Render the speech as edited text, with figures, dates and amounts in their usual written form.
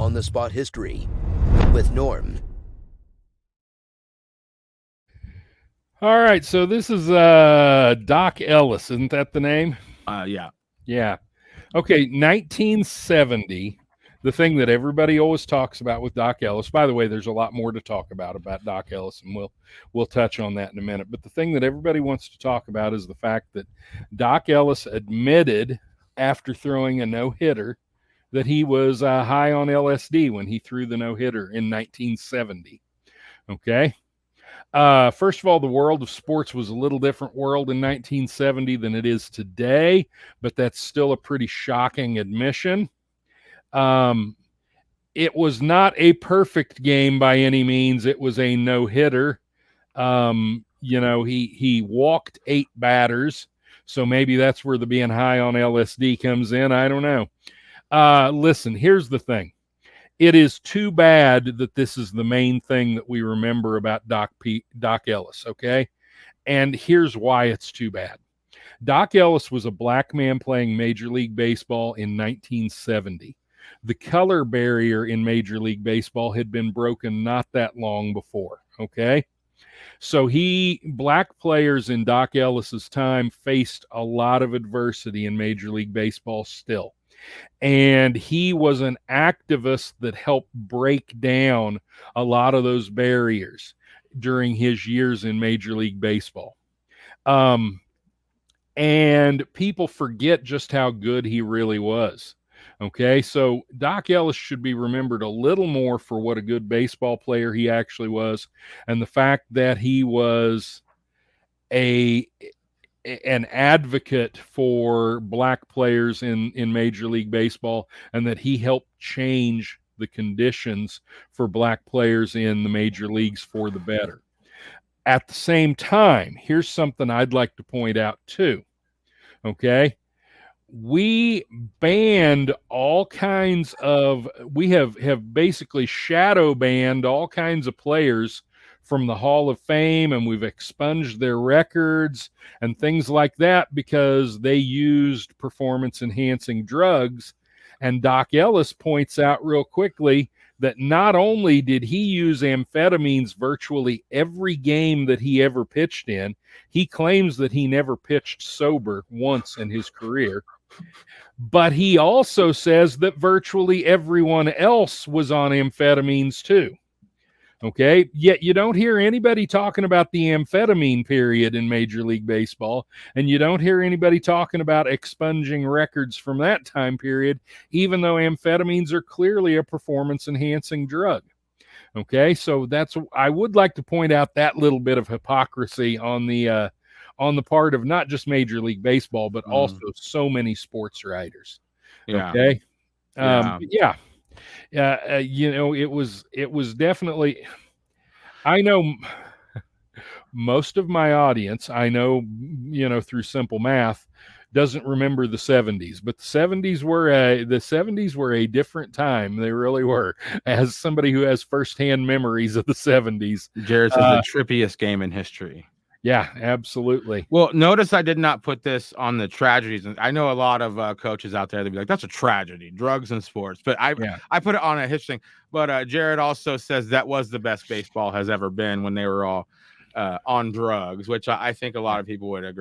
on-the-spot history with Norm. All right, so this is Doc Ellis, isn't that the name? Yeah. Yeah. Okay, 1970. The thing that everybody always talks about with Doc Ellis. By the way, there's a lot more to talk about Doc Ellis, and we'll touch on that in a minute. But the thing that everybody wants to talk about is the fact that Doc Ellis admitted after throwing a no-hitter that he was high on LSD when he threw the no-hitter in 1970. Okay. First of all, the world of sports was a little different world in 1970 than it is today, but that's still a pretty shocking admission. It was not a perfect game by any means. It was a no-hitter. He walked 8 batters, so maybe that's where the being high on LSD comes in. I don't know. Listen, here's the thing. It is too bad that this is the main thing that we remember about Doc Ellis, okay? And here's why it's too bad. Doc Ellis was a black man playing Major League Baseball in 1970. The color barrier in Major League Baseball had been broken not that long before, okay? So black players in Doc Ellis's time faced a lot of adversity in Major League Baseball still. And he was an activist that helped break down a lot of those barriers during his years in Major League Baseball. And people forget just how good he really was. Okay, so Doc Ellis should be remembered a little more for what a good baseball player he actually was, and the fact that he was an advocate for black players in Major League Baseball, and that he helped change the conditions for black players in the major leagues for the better. At the same time, here's something I'd like to point out too. Okay. We banned all kinds of, we have basically shadow banned all kinds of players from the Hall of Fame, and we've expunged their records and things like that because they used performance-enhancing drugs. And Doc Ellis points out real quickly that not only did he use amphetamines virtually every game that he ever pitched in, he claims that he never pitched sober once in his career, but he also says that virtually everyone else was on amphetamines too. Okay, yet you don't hear anybody talking about the amphetamine period in Major League Baseball, and you don't hear anybody talking about expunging records from that time period, even though amphetamines are clearly a performance-enhancing drug. Okay, so I would like to point out that little bit of hypocrisy on the part of not just Major League Baseball, but also so many sports writers. Yeah. Okay, Yeah. it was definitely, I know most of my audience, I know, through simple math, doesn't remember the 70s, but the 70s were a different time. They really were. As somebody who has firsthand memories of the 70s, Jared says the trippiest game in history. Yeah, absolutely. Well, notice I did not put this on the tragedies. I know a lot of coaches out there that be like, that's a tragedy, drugs and sports. But I put it on a history thing. But Jared also says that was the best baseball has ever been when they were all on drugs, which I think a lot of people would agree.